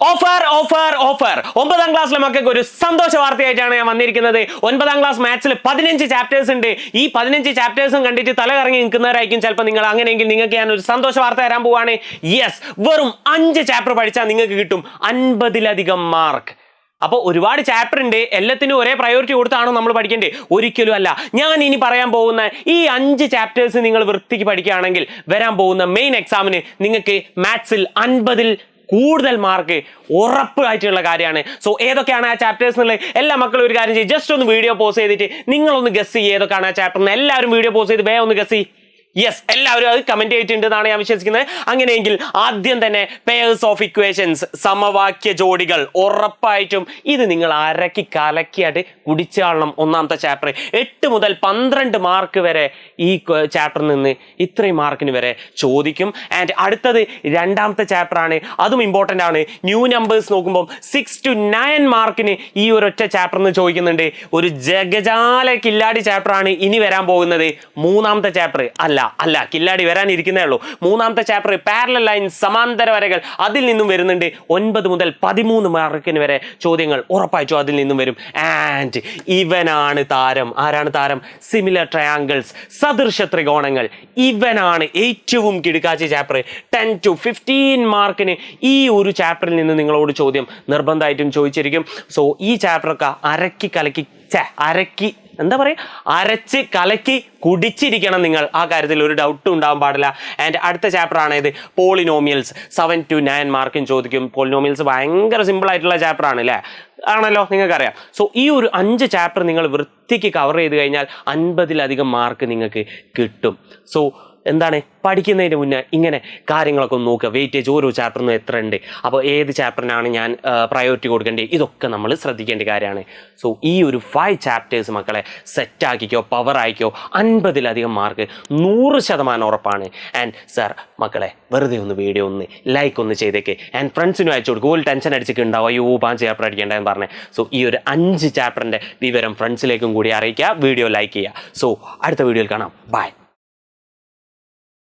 Offer offer offer 9ാം ക്ലാസ്സിലെ മക്കൾക്ക് ഒരു സന്തോഷ വാർത്തയായിട്ടാണ് ഞാൻ വന്നിരിക്കുന്നത്. 9ാം ക്ലാസ് മാത്സിൽ 15 ചാപ്റ്റേഴ്സ് ഉണ്ട്. ഈ 15 ചാപ്റ്റേഴ്സും കണ്ടിട്ട് തല കറങ്ങി നിൽക്കുന്നവരായിരിക്കും ചിലപ്പോൾ നിങ്ങൾ. അങ്ങനെയെങ്കിൽ നിങ്ങൾക്ക് ഞാൻ ഒരു സന്തോഷ വാർത്ത തരാൻ പോവാണ്. യെസ്, വെറും 5 ചാപ്റ്റർ പഠിച്ചാൽ നിങ്ങൾക്ക് കിട്ടും 50ലധികം മാർക്ക്. അപ്പോൾ ഒരുപാട് ചാപ്റ്റർ ഉണ്ട്, എല്ലാത്തിനും ഒരേ പ്രയോറിറ്റി കൊടുത്താണോ നമ്മൾ പഠിക്കേണ്ടത്? ഒരിക്കലും അല്ല. ഞാൻ ഇനി പറയാൻ പോകുന്ന ഈ 5 ചാപ്റ്റേഴ്സ് നിങ്ങൾ വൃത്തിക്ക് പഠിക്കുകയാണെങ്കിൽ വരാൻ പോകുന്ന മെയിൻ എക്സാമിന് നിങ്ങൾക്ക് മാത്സിൽ 50ൽ കൂടുതൽ മാർക്ക് ഉറപ്പായിട്ടുള്ള കാര്യമാണ്. സോ ഏതൊക്കെയാണ് ആ ചാപ്റ്റേഴ്സ് എന്നുള്ളത് എല്ലാ മക്കളും ഒരു കാര്യം ചെയ്യും, ജസ്റ്റ് ഒന്ന് വീഡിയോ പോസ് ചെയ്തിട്ട് നിങ്ങളൊന്ന് ഗസ് ചെയ്യുക ഏതൊക്കെയാണ് ആ ചാപ്റ്റർ എന്ന്. എല്ലാവരും വീഡിയോ പോസ് ചെയ്ത് വേഗം ഒന്ന് ഗസ് ചെയ്യും. യെസ്, എല്ലാവരും അത് കമന്റ് ചെയ്തിട്ടുണ്ടെന്നാണ് ഞാൻ വിശ്വസിക്കുന്നത്. അങ്ങനെയെങ്കിൽ ആദ്യം തന്നെ പെയർസ് ഓഫ് ഇക്വേഷൻസ്, സമവാക്യ ജോഡികൾ, ഉറപ്പായിട്ടും ഇത് നിങ്ങൾ അരക്കി കലക്കിയായിട്ട് കുടിച്ചാളണം. ഒന്നാമത്തെ ചാപ്റ്റർ 8 മുതൽ 12 മാർക്ക് വരെ ഈ ചാപ്റ്ററിൽ നിന്ന് ഇത്രയും മാർക്കിന് വരെ ചോദിക്കും. ആൻഡ് അടുത്തത് രണ്ടാമത്തെ ചാപ്റ്റർ ആണ്, അതും ഇമ്പോർട്ടൻ്റ് ആണ്. ന്യൂ നമ്പേഴ്സ് നോക്കുമ്പോൾ 6 to 9 മാർക്കിന് ഈ ഒരൊറ്റ ചാപ്റ്ററിൽ നിന്ന് ചോദിക്കുന്നുണ്ട്. ഒരു ജഗജാല കില്ലാടി ചാപ്റ്റർ ആണ് ഇനി വരാൻ പോകുന്നത്. മൂന്നാമത്തെ ചാപ്റ്റർ അല്ല കില്ലാടി വരാനിരിക്കുന്നേ ഉള്ളൂ. മൂന്നാമത്തെ ചാപ്റ്റർ പാരലൽ ലൈൻ, സമാന്തര വരകൾ, അതിൽ നിന്നും വരുന്നുണ്ട് 9 മുതൽ 13 മാർക്കിന് വരെ ചോദ്യങ്ങൾ ഉറപ്പായിട്ടും അതിൽ നിന്നും വരും. ആൻഡ് ഇവനാണ് താരം. ആരാണ് താരം? സിമിലർ ട്രയാങ്കിൾസ്, സദൃശ ത്രികോണങ്ങൾ. ഇവനാണ് ഏറ്റവും കിടുക്കാച്ചി ചാപ്റ്റർ. 10 to 15 മാർക്കിന് ഈ ഒരു ചാപ്റ്ററിൽ നിന്ന് നിങ്ങളോട് ചോദ്യം നിർബന്ധമായിട്ടും ചോദിച്ചിരിക്കും. സോ ഈ ചാപ്റ്ററൊക്കെ അരച്ച് കലക്കി കുടിച്ചിരിക്കണം നിങ്ങൾ. ആ കാര്യത്തിൽ ഒരു ഡൗട്ടും ഉണ്ടാവാൻ പാടില്ല. ആൻഡ് അടുത്ത ചാപ്റ്റർ ആണ് ഇത് പോളിനോമിയൽസ്. 7 to 9 മാർക്കിന് ചോദിക്കും. പോളിനോമിയൽസ് ഭയങ്കര സിമ്പിൾ ആയിട്ടുള്ള ചാപ്റ്റർ ആണ് അല്ലേ, ആണല്ലോ, നിങ്ങൾക്കറിയാം. സോ ഈ ഒരു 5 ചാപ്റ്റർ നിങ്ങൾ വൃത്തിക്ക് കവർ ചെയ്ത് കഴിഞ്ഞാൽ 50ലധികം മാർക്ക് നിങ്ങൾക്ക് കിട്ടും. സോ എന്താണ്, പഠിക്കുന്നതിന് മുന്നേ ഇങ്ങനെ കാര്യങ്ങളൊക്കെ ഒന്ന് നോക്കുക. വെയിറ്റേജ് ഓരോ ചാപ്റ്ററിനും എത്ര ഉണ്ട്, അപ്പോൾ ഏത് ചാപ്റ്ററിനാണ് ഞാൻ പ്രയോറിറ്റി കൊടുക്കേണ്ടത്, ഇതൊക്കെ നമ്മൾ ശ്രദ്ധിക്കേണ്ട കാര്യമാണ്. സോ ഈ ഒരു 5 ചാപ്റ്റേഴ്സ് മക്കളെ സെറ്റാക്കിക്കോ, പവർ ആയിക്കോ. 50ലധികം മാർക്ക് 100% ഉറപ്പാണ്. ആൻഡ് സാർ മക്കളെ വെറുതെ ഒന്ന് വീഡിയോ ഒന്ന് ലൈക്ക് ഒന്ന് ചെയ്തേക്ക്. ആൻഡ് ഫ്രണ്ട്സിനും അയച്ചു കൊടുക്കും. ഒരു ടെൻഷൻ അടിച്ചിട്ട് ഉണ്ടാവും, അയ്യോ 5 ചാപ്റ്റർ അടിക്കേണ്ടതെന്ന് പറഞ്ഞത്. സോ ഈ ഒരു 5 ചാപ്റ്ററിൻ്റെ വിവരം ഫ്രണ്ട്സിലേക്കും കൂടി അറിയിക്കുക, വീഡിയോ ലൈക്ക് ചെയ്യുക. സോ അടുത്ത വീഡിയോയിൽ കാണാം. ബൈ.